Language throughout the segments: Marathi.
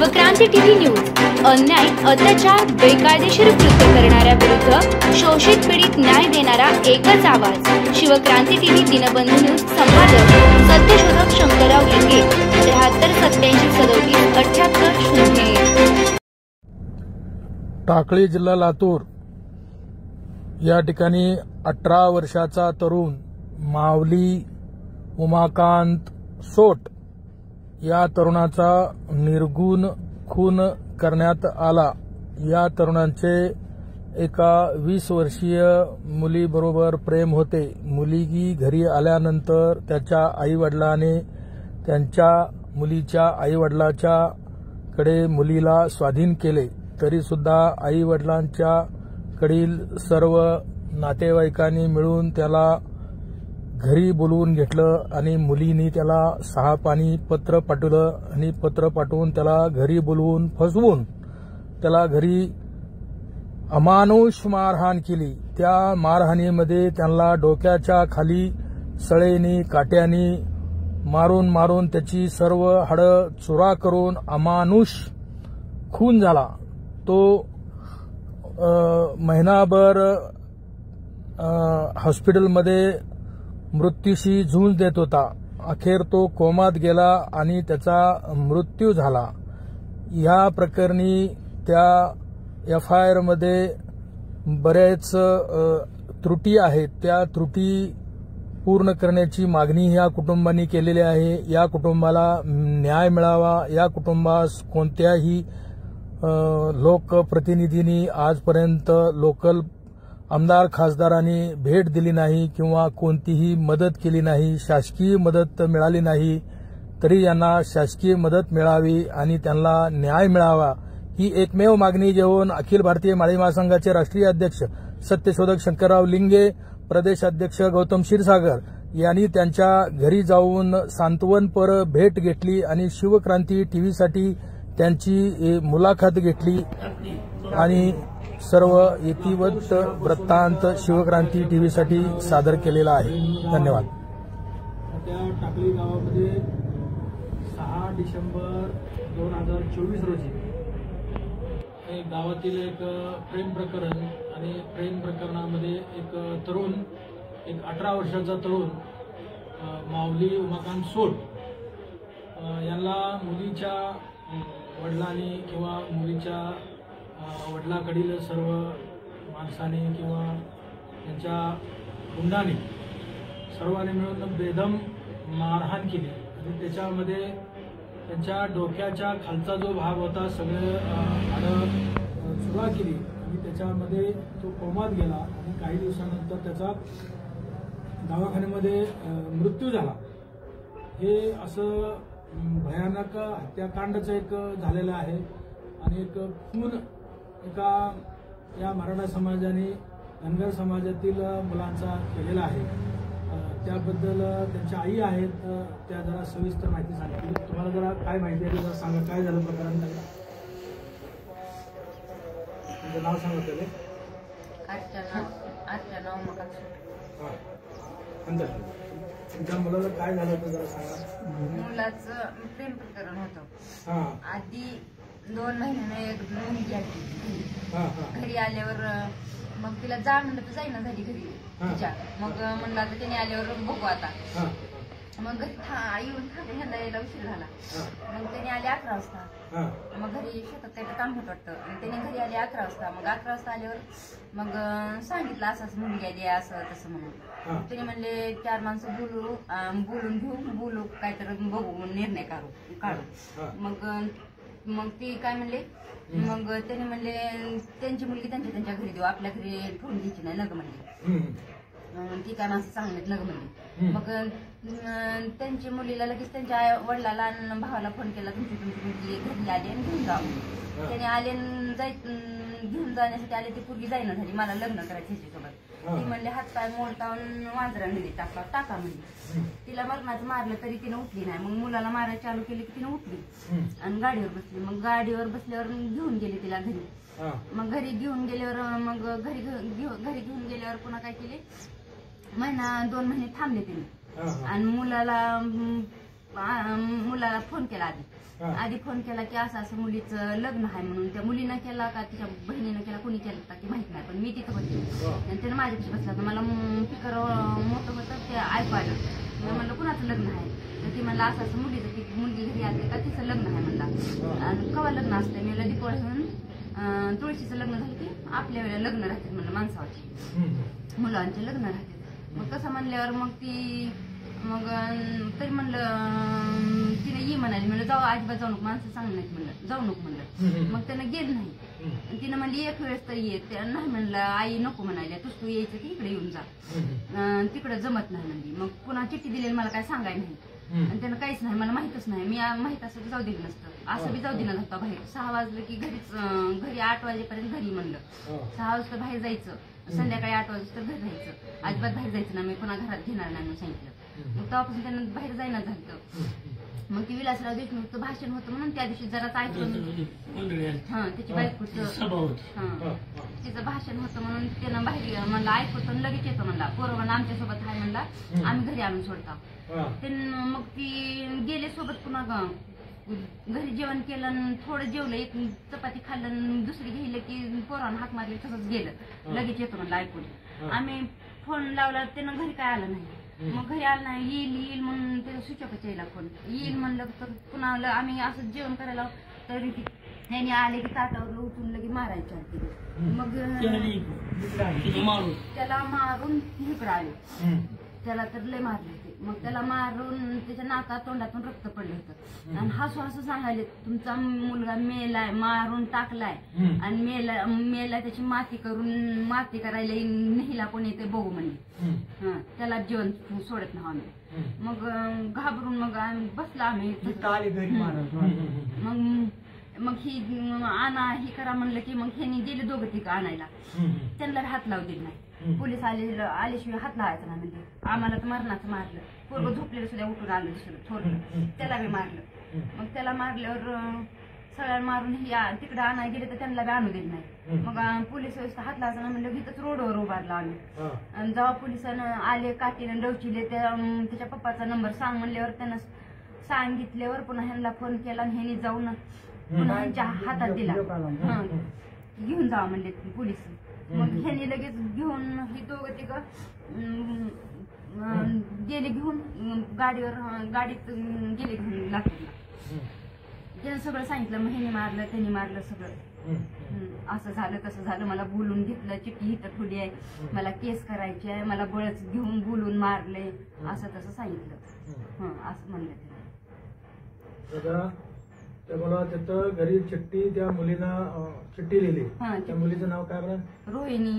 शिवक्रांती टीव्ही न्यूज अन्याय, अत्याचार, बेकायदेशीर कृत्य करणाऱ्या विरुद्ध शोषित पीडित न्याय देणारा एकच आवाज। शिवक्रांती टीव्ही दिनबंधू न्यूज संपादक सत्यशोधक शंकरराव लिंगे 7387377880। टाकळी जिल्हा लातूर या ठिकाणी 18 वर्षाचा तरुण माऊली उमाकांत सोट या तरुणाचा निर्गुण खून करण्यात आला। या तरुणांचे एका 20 वर्षीय मुलीबरोबर प्रेम होते। मुलगी घरी आल्यानंतर त्याच्या आईवडिलांनी त्यांच्या मुलीच्या आईवडिलांच्या कडे मुलीला स्वाधीन केले, तरी सुद्धा आईवडिलांच्या कडील सर्व नातेवाईकांनी मिळून त्याला घरी बोलवून घेतलं आणि मुलीनी त्याला 6 पानी पत्र पाठवलं आणि पत्र पाठवून त्याला घरी बोलवून फसवून त्याला घरी अमानुष मारहाण केली। त्या मारहाणीमध्ये त्यांना डोक्याच्या खाली सळेनी काट्यानी मारून मारून त्याची सर्व हाडं चुरा करून अमानुष खून झाला। तो महिनाभर हॉस्पिटलमध्ये मृत्यूशी झुंज देत होता। अखेर तो कोमात गेला आणि त्याचा मृत्यू झाला। या प्रकरणी त्या FIR मध्ये बरेच त्रुटी आहेत। त्या त्रुटी पूर्ण करण्याची मागणी या कुटुंबांनी केलेली आहे। या कुटुंबाला न्याय मिळावा। या कुटुंबास कोणत्याही लोकप्रतिनिधींनी आजपर्यंत लोकल आमदार खासदारांनी भेट दिली नाही किंवा कोणतीही मदत केली नाही, शासकीय मदत मिळाली नाही, तरी यांना शासकीय मदत मिळावी आणि त्यांना न्याय मिळावा ही एकमेव मागणी घेऊन अखिल भारतीय माळी महासंघाचे राष्ट्रीय अध्यक्ष सत्यशोधक शंकरराव लिंगे, प्रदेश अध्यक्ष गौतम क्षीरसागर यांनी त्यांच्या घरी जाऊन सांत्वनपर भेट घेतली आणि शिवक्रांती टीव्हीसाठी त्यांची मुलाखत घेतली आणि सर्व यथीवत वृत्तांत शिवक्रांती टीव्हीसाठी सादर केलेला आहे। धन्यवाद। त्या टाकळी गावामध्ये 6 डिसेंबर 2024 रोजी गावातील एक प्रेम प्रकरण आणि प्रेम प्रकरणामध्ये एक तरुण, एक 18 वर्षाचा तरुण माऊली उमाकांत सोट यांना मुलीच्या वडिलांनी किंवा मुलीच्या वडिलांकडील सर्व माणसाने किंवा त्यांच्या गुंडाने सर्वांनी मिळून बेदम मारहाण केली आणि त्याच्यामध्ये त्यांच्या डोक्याच्या खालचा जो भाग होता सगळे हाडं चुरा केली आणि त्याच्यामध्ये तो कोमात गेला आणि काही दिवसानंतर त्याचा दवाखान्यामध्ये मृत्यू झाला। हे असं भयानक हत्याकांडचं एक झालेलं आहे आणि एक खून एका या मराठा समाजाने धनगर समाजातील मुलांचा केलेला आहे। त्याबद्दल त्यांच्या आई आहेत, त्या जरा सविस्तर माहिती सांगतील। तुम्हाला जरा काय माहिती आहे जरा सांगा, काय झालं प्रकरण? तुमचं नाव सांगा त्याला। तुमच्या मुलाला काय झालं होतं जरा सांगा। मुलाचं प्रेम प्रकरण होतं। आधी 2 महिन्याने एक मुलगी आली घरी आल्यावर, मग तिला जा म्हणलं तर जाईना झाली घरी तिच्या। मग म्हणलं आता त्याने आल्यावर बघू आता। मग घरी येऊन ह्यांना यायला उशीर झाला। मग त्याने आले 11 वाजता। मग घरी शेतात त्याचं काम होत वाटतं आणि त्याने घरी आले 11 वाजता। मग 11 वाजता आल्यावर मग सांगितलं असंच मुलगी आली असं तसं म्हणून। त्याने म्हणले 4 माणसं बोलून घेऊ, बोलू काहीतरी बघू, निर्णय काढू। मग ती काय म्हणले, मग त्याने म्हणले त्यांची मुलगी त्यांच्या घरी देऊ, आपल्या घरी ठेवून घ्यायची नाही नग म्हणले। ती काय माणसं चांगलेत नग म्हणले। मग त्यांची मुलीला लगेच त्यांच्या वडिलाला आणि भावाला फोन केला, तुमची मुलगी घरी आली आणि घेऊन जाऊ। त्याने आले घेऊन जाण्यासाठी आले, ती पूर्वी जाईना झाली, मला लग्न करायचं ह्याच्यासोबत। ती म्हणले हातपाय मोडतावून वाजरा नदीत टाका म्हणली। तिला मरणाचं मारलं तरी तिने उठली नाही। मग मुलाला मारायला चालू केली की तिने उठली आणि गाडीवर बसली। मग गाडीवर बसल्यावर घेऊन गेले तिला घरी। मग घरी घेऊन गेल्यावर मग घरी घेऊन गेल्यावर पुन्हा काय केले, 1-2 महिने थांबले तिने आणि मुलाला मुलाला फोन केला आधी फोन केला की असं मुलीचं लग्न आहे म्हणून. त्या मुलीनं केला का तिच्या बहिणीनं केला, कोणी केलं का ती माहित नाही, पण मी तिथं होते आणि त्यानं माझ्यापाशी बसला होता. मला स्पीकर मोठं होतं ते ऐकू आलं. मी म्हणलं कुणाचं लग्न आहे, तर ती म्हणलं असं मुलीचं, ती मुलगी घरी आली का तिचं लग्न आहे म्हणला. आणि केव्हा लग्न असतं, मी दीपावळी होऊन तुळशीचं लग्न झालं की आपल्या वेळेला लग्न राहतात म्हणलं, माणसाची मुलांचे लग्न राहतात. मग तसं म्हणल्यावर मग ती तरी म्हणलं तिने ये म्हणाली. म्हणलं जाऊ, अजिबात जाऊ नको, माणसं सांग नाहीत म्हणलं, जाऊ नको म्हणलं. मग त्यानं गेलं नाही. तिनं म्हणली एक वेळेस तरी ये, नाही म्हणलं आई नको म्हणाली, तू यायचं की इकडे येऊन जा, तिकडे जमत नाही म्हणली. मग पुन्हा चिठ्ठी दिलेली मला काय सांगाय नाही आणि त्यानं काहीच नाही, मला माहितच नाही. मी माहित असं जाऊ दिलं नसतं, असं बी जाऊ दिलं नव्हतं बाहेर. 6 वाजलं की घरी 8 वाजेपर्यंत घरी म्हणलं. 6 वाजता बाहेर जायचं, संध्याकाळी 8 वाजता घरी राहायचं, अजिबात बाहेर जायचं ना, मी पुन्हा घरात घेणार नाही म्हणून सांगितलं. मग तेव्हापासून त्यानं बाहेर जायना झालं. मग ती विलासराव देशमुखचं भाषण होतं म्हणून त्या दिवशी जरा ऐकून त्याची बायकोचं तिचं भाषण होतं म्हणून त्यानं बाहेर म्हणलं ऐकतो लगेच येतो म्हणला. पोरं आमच्यासोबत आहे म्हणला, आम्ही घरी आणून सोडता. मग ती गेले सोबत, पुन्हा घरी जेवण केलं, थोडं जेवलं, एक चपाती खाल्लं, दुसरी घेतलं की पोरानं हाक मारली, तसंच गेलं. लगेच येतो म्हणलं ऐकून. आम्ही फोन लावला, त्यानं घरी काय आलं नाही. मग घरी आलं नाही, येईल म्हणून त्याचा स्विचऑफच यायला फोन. येईल म्हणलं तर पुन्हा आम्ही असं जेवण करायला, तरी त्यांनी आले की ताटावर उचलून लगे मारायच्या. मग त्याला मारून इकडं आले, त्याला तर लय मारले. मग त्याला मारून त्याच्या नाका तोंडातून रक्त पडलं होतं. आणि हसू हसू सांगायले तुमचा मुलगा मेलाय, मारून टाकलाय आणि मेला त्याची माती करायला नेहिला कोणी येते बघू म्हणले. त्याला जीवन सोडत नाही आम्ही. मग घाबरून मग बसला आम्ही. मग ही आणा ही करा म्हणलं की मग ह्यांनी गेले दोघं तिघं आणायला. त्यांना हात लावू दिले नाही. पोलीस आल्याशिवाय हात लावायचा ना, म्हणजे आम्हाला तर मरणाचं मारलं. पोरगं झोपलेलं सुद्धा उठून आलं दुसरं थोडं, त्याला बी मारलं. मग त्याला मारल्यावर सगळ्यांना मारून तिकडे आणायला गेले तर त्यांना बी आणू दिलं नाही. मग पोलीस व्यवस्था हात लावायचा ना म्हणलं इथंच रोडवर उभारला आम्ही. आणि जेव्हा पोलिसांना आले काठीने डवचिले, त्याच्या पप्पाचा नंबर सांग म्हणल्यावर त्यानं सांगितल्यावर पुन्हा ह्यांना फोन केला आणि ह्यांनी जाऊन पुन्हा ह्यांच्या हातात दिला, घेऊन जावा म्हणले पोलीस. मग ह्यांनी लगेच घेऊन ही दोघं तिघं गेले घेऊन गाडीत गेले घेऊन लाकडीला. त्यानं सगळं सांगितलं, मग ह्यांनी मारलं त्यांनी मारलं सगळं, असं झालं तसं झालं, मला बोलून घेतलं, चिठ्ठी इथं ठेवली आहे, मला केस करायची आहे, मला बळच घेऊन बोलून मारले, असं तसं सांगितलं. असं म्हणलं त्याला. मला तिथं घरी चिठ्ठी त्या मुलीनं चिठ्ठी लिहिली. त्या मुलीचं नाव काय बरं? रोहिणी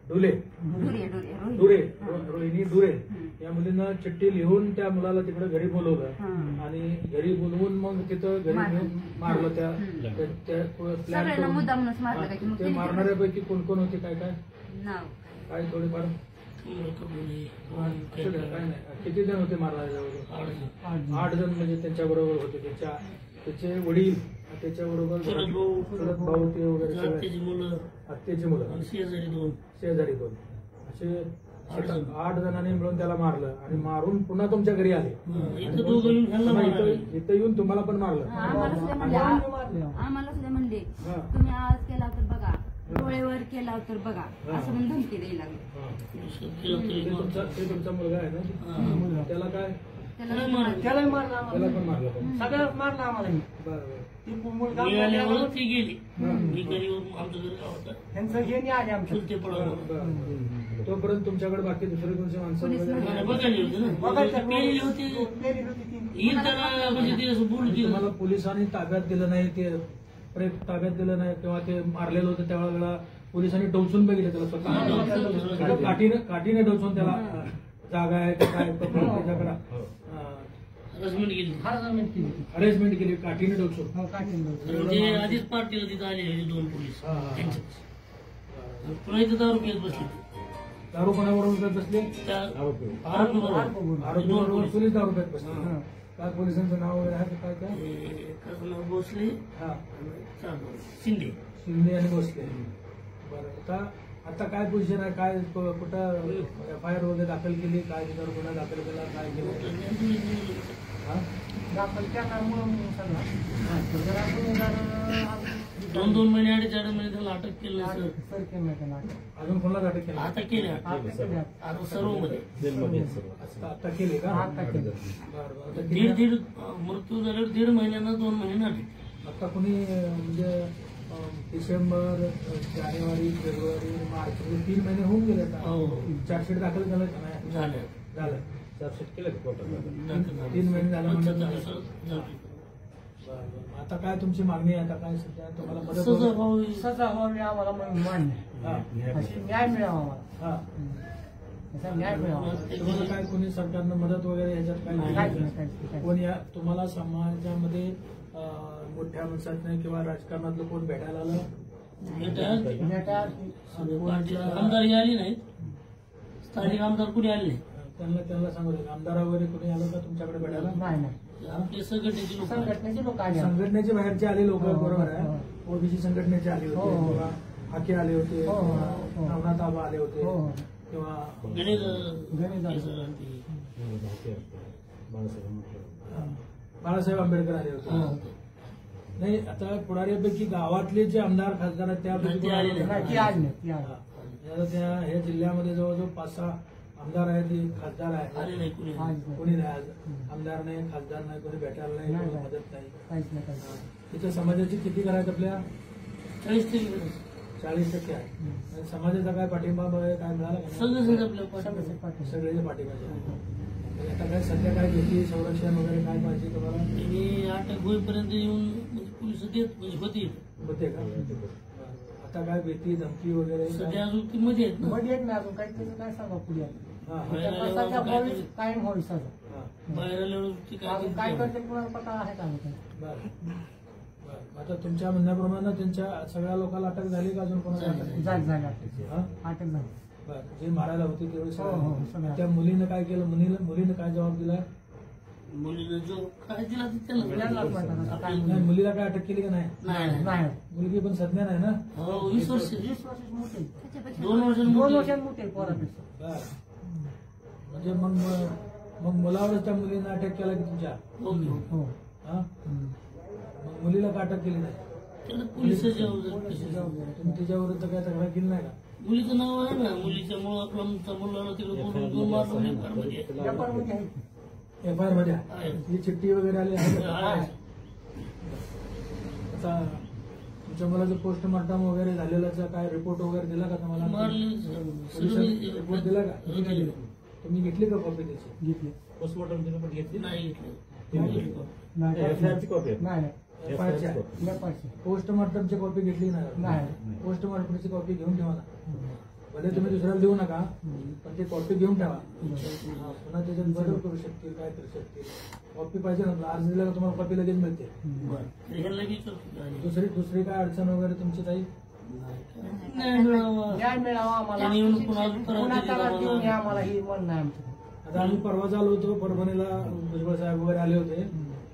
डुले. रोहिणी डुरे. या मुलीनं चिठ्ठी लिहून त्या मुलाला तिकडे घरी बोलवलं आणि घरी बोलवून मग तिथं घरी मारलं. त्या मारणाऱ्यापैकी कोण कोण होते, काय काय काय थोडेफार काय नाही, किती जण होते मारणारे? 8 जण. म्हणजे त्यांच्या बरोबर होते त्याचे वडील, त्याच्या बरोबर चुलत भाऊ ते वगैरे आत्याची मुलं, शेजारी 2 असे 8 जणांनी मिळून त्याला मारलं. आणि मारून पुन्हा तुमच्या घरी आले, इथं येऊन तुम्हाला पण मारलं. आम्हाला सुद्धा म्हणले तुम्ही आज केला तर बघा, डोळेवर केला तर बघा, असं म्हणून धमकी द्यायला लागली. तुमचा मुलगा आहे ना, त्याला काय त्याला पण मारलं, सगळं मारलं आम्हाला. तोपर्यंत तुमच्याकडे बाकी दुसरे कोणते माणसं तुम्हाला पोलिसांनी ताब्यात दिलं नाही, ते ताब्यात दिलं नाही किंवा ते मारलेलं होतं त्यावेळेला पोलिसांनी डोचून बघितलं त्याला, स्वतः काठीने डोचून त्याला जागा आहे का काय त्याच्याकडे अरेंजमेंट केली काठीने डोचून. आधीच पार्टीला तिथं आलेले 2 पोलीस पुन्हा इथं दारू घेत बसले. दारू कोणाबरोबर बसले? आरोपीबरोबर पोलीस दारू घेत बसले. काय पोलिसांचं नाव वगैरे आहे काय काय? भोसले, शिंदे आणि भोसले. बरं, आता आता काय पोझिशन आहे, काय कुठं FIR वगैरे दाखल केली, काय त्याच्यावर गुन्हा दाखल केला, काय केलं? दाखल केल्यामुळे दोन महिने 2.5 महिने त्याला अटक केलं सर. अजून कोणाला अटक केली? आता केल्या आता सर्व मध्ये आता केली का? मृत्यू झाल्यावर 1.5 महिन्यानं 2 महिन्यानं अटक. आता कोणी म्हणजे डिसेंबर, जानेवारी, फेब्रुवारी, मार्च 3 महिने होऊन गेले आता. चार्जशीट दाखल झालं का नाही? झालं. चार्जशीट केलं कोर्टात 3 महिने झालं म्हणजे. आता काय तुमची मागणी आहे? आता काय सध्या तुम्हाला मदत सजा व्हावी आम्हाला मान्य, अशी न्याय मिळावा आम्हाला. न्याय मिळावा. तुम्हाला काय कोणी सरकारनं मदत वगैरे याच्यात काय कोणी तुम्हाला समाजामध्ये मोठ्या माणसात किंवा राजकारणातलं कोण भेटायला आलं? आमदार आली नाही, स्थानिक आमदार कुणी आले नाही. त्यांना सांगू दे. आमदार वगैरे कोणी आलं का तुमच्याकडे भेटायला? नाही. आपले संघटनेचे लोक आले. संघटनेचे बाहेरचे आले लोक, बरोबर आहे. ओबीसी संघटनेचे आले होते किंवा हाके आले होते, नवनाथ आबा आले होते किंवा बाळासाहेब आंबेडकर आले होते. नाही, आता पुढाऱ्यापैकी गावातले जे आमदार खासदार आहेत त्यापैकी त्या ह्या जिल्ह्यामध्ये जवळजवळ 5-6 आमदार आहेत, खासदार आहेत, कोणी नाही. आज आमदार नाही, खासदार नाही, कोणी भेटायला नाही, कोणी मदत नाही. तिथं समाजाची किती घरं आहेत आपल्या? 40% आहे. समाजाचा काय पाठिंबा काय मिळाला? सगळ्याचे पाठिंबा. आता काय सध्या काय भीती, संरक्षण वगैरे काय पाहिजे तुम्हाला? अटक होईपर्यंत येऊन पोलीस होते का? आता काय भीती, धमकी वगैरे सध्या अजून ती मध्ये आहेत ना? अजून काही त्याचं काय सांगा पुढे कायम व्हावी सजा. बाहेर आल्यावर काय करते कुणाला पता आहे का? बरं. आता तुमच्या म्हणण्याप्रमाणे त्यांच्या सगळ्या लोकांना अटक झाली का अजून कोणाला अटक झाली? अटक झाली. बरं. जे मारायला होते तेवढे त्या मुलीनं काय केलं? मुलीनं काय जबाब दिला? मुलीनं जो काय दिला त्याला नाही, मुलीला काय अटक केली का नाही? मुलगी पण सज्ञान आहे ना? 20 वर्ष 2 वर्षांनी मोठे पोरापेक्षा. बरं. म्हणजे मग मुलावरच त्या मुलीनं अटक केला की तुमच्या? मग मुलीला का अटक केली नाही? पोलीस तुम्ही त्याच्याविरुद्ध काय तक्रार केली नाही का? मुलीचं नाव आहे ना, मुलीच्या मुळे आपला मुलाला तिकडे बोलून मारलं. FIR मध्ये ही चिठ्ठी वगैरे आली आहे? आता तुमच्या मुलाचं पोस्टमॉर्टम वगैरे झालेल्याचा काय रिपोर्ट वगैरे दिला का तुम्हाला? रिपोर्ट दिला का? तुम्ही घेतली का कॉपी त्याची? घेतली. पोस्टमॉर्टम दिलं पण घेतली नाही पोस्टमॉर्टमची कॉपी घेतली नाही? पोस्टमॉर्टमची कॉपी घेऊन ठेवा ना. भले तुम्ही दुसऱ्याला देऊ नका, पण ती कॉपी घेऊन ठेवा. पुन्हा त्याच्यात बदल करू शकतील, काय करू शकतील. कॉपी पाहिजे ना. अर्ज दिला का तुम्हाला कॉपी लगेच मिळते. दुसरी काय अडचण वगैरे तुमची काही? न्याय मिळावा आम्हाला, आम्हाला ही मन नाही आमचं. आता आम्ही परवाच आलो होतो परभणीला, भुजबळ साहेब वगैरे आले होते.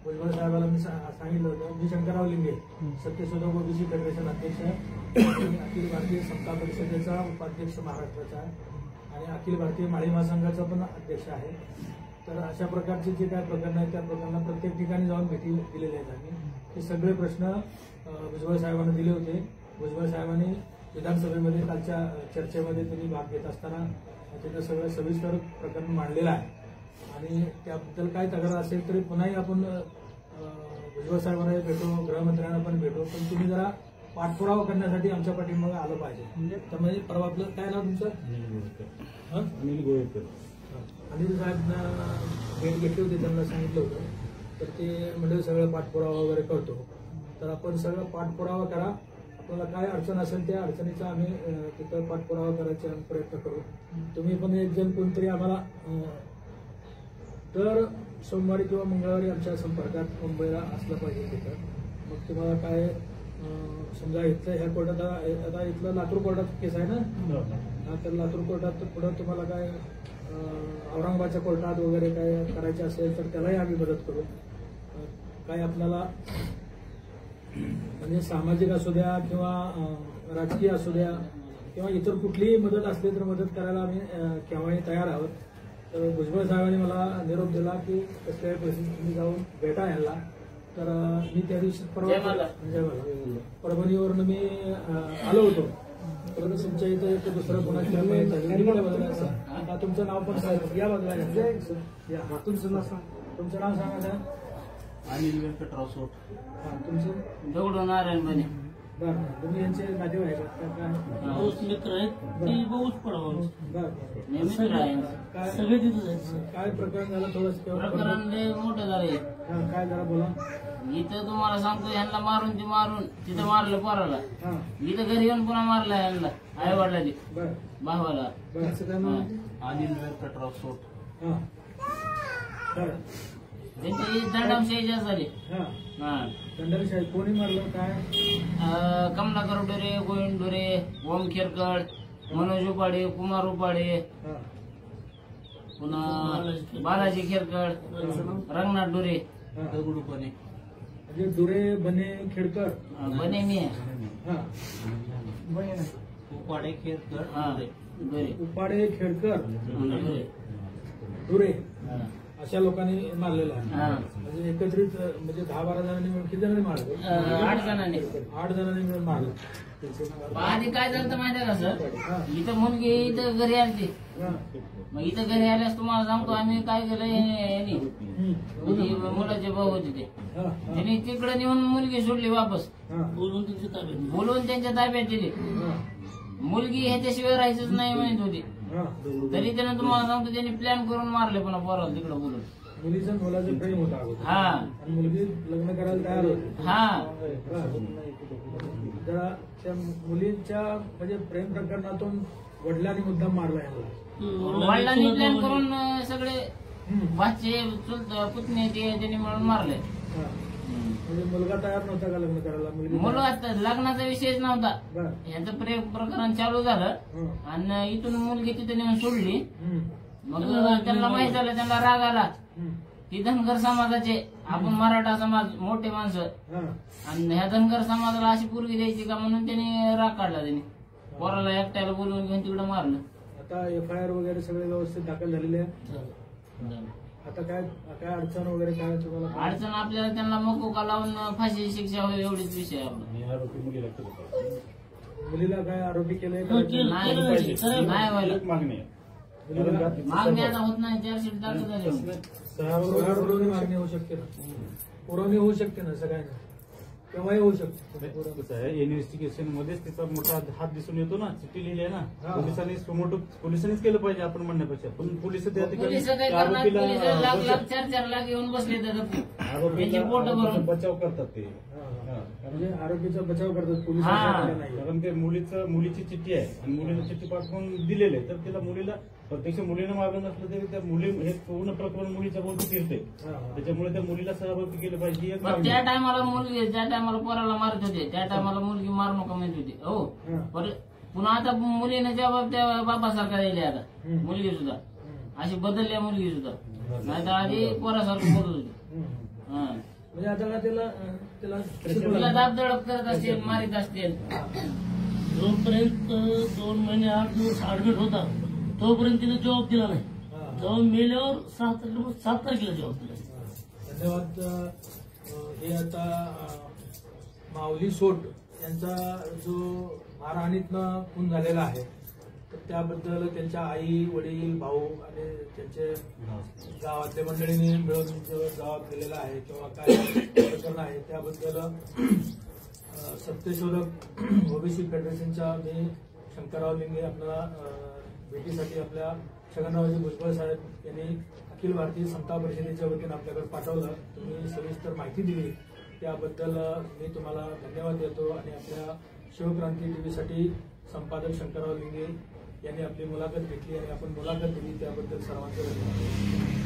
भुजबळ साहेबाला मी सांगितलं होतं. मी शंकरराव लिंगे, सत्यशोधक ओबीसी फेडरेशन अध्यक्ष, अखिल भारतीय समता परिषदेचा उपाध्यक्ष महाराष्ट्राचा, आणि अखिल भारतीय माळी महासंघाचा पण अध्यक्ष आहे. तर अशा प्रकारचे जे काय प्रकरण आहेत त्या प्रकरणात प्रत्येक ठिकाणी जाऊन भेटी दिलेल्या आहेत आम्ही. हे सगळे प्रश्न भुजबळ साहेबांना दिले होते. भुजबळ साहेबांनी विधानसभेमध्ये कालच्या चर्चेमध्ये त्यांनी भाग घेत असताना तिथं सगळं सविस्तर प्रकरण मांडलेलं आहे. आणि त्याबद्दल काय तक्रार असेल तरी पुन्हाही आपण भुजबळ साहेबांना भेटू, गृहमंत्र्यांना पण भेटू. पण तुम्ही जरा पाठपुरावा करण्यासाठी आमच्या पाठीमागे आलं पाहिजे. त्यामध्ये परवा आपलं काय नाव तुमचं? अनिल गोळेकर. अनिल साहेबांना भेट घेतली होती, त्यांना सांगितलं होतं. तर ते म्हणजे सगळं पाठपुरावा वगैरे करतो. तर आपण सगळं पाठपुरावा करा. आपल्याला काय अडचण असेल त्या अडचणीचा आम्ही तिथं पाठपुरावा करायचा प्रयत्न करू. तुम्ही पण एक जण कोणतरी आम्हाला दर सोमवारी किंवा मंगळवारी आमच्या संपर्कात मुंबईला असलं पाहिजे तिथं. मग तुम्हाला काय समजा इथलं ह्या कोर्टात आता इथलं लातूर कोर्टात केस आहे ना, तर लातूर कोर्टात पुढं तुम्हाला काय औरंगाबादच्या कोर्टात वगैरे काय करायचे असेल तर त्यालाही आम्ही मदत करू. काय आपल्याला म्हणजे सामाजिक असू द्या किंवा राजकीय असू द्या किंवा इतर कुठलीही मदत असली तर मदत करायला आम्ही केव्हाही तयार आहोत. तर भुजबळ साहेबांनी मला निरोप दिला की कसल्याही परिस्थितीत तुम्ही जाऊन भेटा यांना. तर मी त्या दिवशी परभणीवरून मी आलो होतो. परंतु तुमच्या इथं एक दुसरं कोणाच्या बदला तुमचं नाव पण सांगा या बाजूला या. तुमचं नाव सांगा सर. अनिल व्यंकटराव सोट. तुमचं दगडू नारायण बने. बरं तुम्ही यांचे नातेवाईक मित्र आहेत ते बहुत काय सगळे तिथं काय प्रकरण झालं थोडं प्रकरण लय मोठं झालंय. काय जरा बोला. इथं तुम्हाला सांगतो यांना मारून तिथं मारलं पोराला. इथं घरी येऊन पुन्हा मारलं यांना आई वडिलांनी बरं भावाला. अनिल व्यंकटराव सोट. बरं त्यांची दंडांशाही जास्त झाली. दंडाशाही कोणी मारलं काय. कमलाकर डोरे, गोविंद डोरे, ओम खेरकड, मनोज उपाडे, कुमार उपाडे, पुन्हा बालाजी खेरकड, रंगनाथ डोरे, दगडू बने. म्हणजे डोरे बने खेडकर बने मी उपाडे खेरकर डोरे उपाडे खेडकर डोरे अशा लोकांनी मारलेलं आहे. म्हणजे एकत्रित म्हणजे 10-12 जणांनी मिळून किती जणांनी मारलं. 8 जणांनी 8 जणांनी मिळून मारलं. आधी काय झालं माहिती आहे का सर. इथं मुलगी इथं घरी आली. मग इथं घरी आल्यास तुम्हाला सांगतो आम्ही काय केलं यांनी म्हणजे मुलाचे भाऊ होते ते त्यांनी तिकडे नेऊन मुलगी सोडली वापस. बोलून त्यांच्या ताब्यात दिली. मुलगी ह्याच्याशिवाय राहायचंच नाही म्हणत होती. तरी त्यानं तुम्हाला सांगतो त्यांनी प्लॅन करून मारले पण पोराला तिकडे बोलून. मुलीचं मुलाचं प्रेम होता हा आणि मुलगी लग्न करायला तयार होती. हा जरा त्या मुलींच्या म्हणजे प्रेम प्रकरणातून वडिलांनी मुद्दाम मारला याला. वडिलांनी प्लॅन करून सगळे भाचे चुलत पुतणे त्यांनी मिळून मारले. म्हणजे मुलगा तयार नव्हता का लग्न करायला. मुलगा लग्नाचा विषयच नव्हता. बरं यांचं प्रेम प्रकरण चालू झालं आणि इथून मुलगी तिथे नेऊन सोडली. मग त्यांना माहित झालं त्यांना राग आला. ती धनगर समाजाचे आपण मराठा समाज मोठे माणसं आणि ह्या धनगर समाजाला अशी पोरगी द्यायची का म्हणून त्यांनी राग काढला. त्यांनी पोराला एकट्याला बोलवून घेऊन तिकडे मारलं. आता FIR वगैरे सगळे व्यवस्थित दाखल झालेले आहे. आता काय काय अडचण वगैरे काय तुम्हाला. अडचण आपल्याला त्यांना मकोका लावून फाशी शिक्षा होईल एवढीच विषय आपला. मुलीला काय आरोपी केले नाही व्हायला मागणी मागणी आता होत नाही. 4 शीट दाखल झाले. मागणी होऊ शकते ना. पुरवणी होऊ शकते ना सगळ्यांना केव्हाही होऊ शकते. कसं आहे इन्व्हेस्टिगेशन मध्येच तिचा मोठा हात दिसून येतो ना. चिठ्ठी लिहिली आहे ना. पोलिसांनीच केलं पाहिजे आपण म्हणण्यापेक्षा. पण पोलिस त्या ठिकाणी आरोपीला 4 लाख येऊन बसले बचाव करतात ते. म्हणजे आरोपीचा बचाव करतात पोलीस. कारण ते मुलीची चिठ्ठी आहे आणि मुलीला चिठ्ठी पाठवून दिलेली आहे. तर तिला मुलीला प्रत्यक्ष मुलीनं मारलं नसलं तरी त्या मुली हे पूर्ण प्रकरण मुलीच्या बोलती फिरते. त्याच्यामुळे त्या मुलीला सहभागी केलं पाहिजे. त्या टायमाला मुलगी ज्या टायमाला पोराला मारत होते त्या टायमाला मुलगी मारू नका म्हणत होती. हो पुन्हा आता मुलीने जबाब त्या बापासारखा दिले. आता मुलगी सुद्धा अशी बदलल्या. मुलगी सुद्धा नाही तर आधी पोरासारखं बोलत होती. म्हणजे आता तिला दाब दडप करत असतील मारित असतील. जोपर्यंत 2 महिने 8 दिवस ऍडमिट होता तोपर्यंत तिने जॉब दिला नाही. जेव्हा मेल्यावर 7 तारखेला जॉब दिला. धन्यवाद. हे आता माऊली सोट यांचा जो मारहाणीतनं खून झालेला आहे तर त्याबद्दल त्यांच्या आई वडील भाऊ आणि त्यांचे गावातल्या मंडळींनी मिळून जो जबाब दिलेला आहे किंवा काय प्रकरण आहे त्याबद्दल सत्यशोधक ओबीसी फेडरेशनच्या मी शंकरराव लिंगे आपल्याला भेटीसाठी आपल्या छगनरावजी भुजबळ साहेब यांनी अखिल भारतीय समता परिषदेच्या वतीनं आपल्याकडे पाठवलं. तुम्ही सविस्तर माहिती दिली त्याबद्दल मी तुम्हाला धन्यवाद देतो. आणि आपल्या शिवक्रांती टीव्हीसाठी संपादक शंकरराव लिंगे यांनी आपली मुलाखत घेतली आणि आपण मुलाखत दिली त्याबद्दल सर्वांचे धन्यवाद.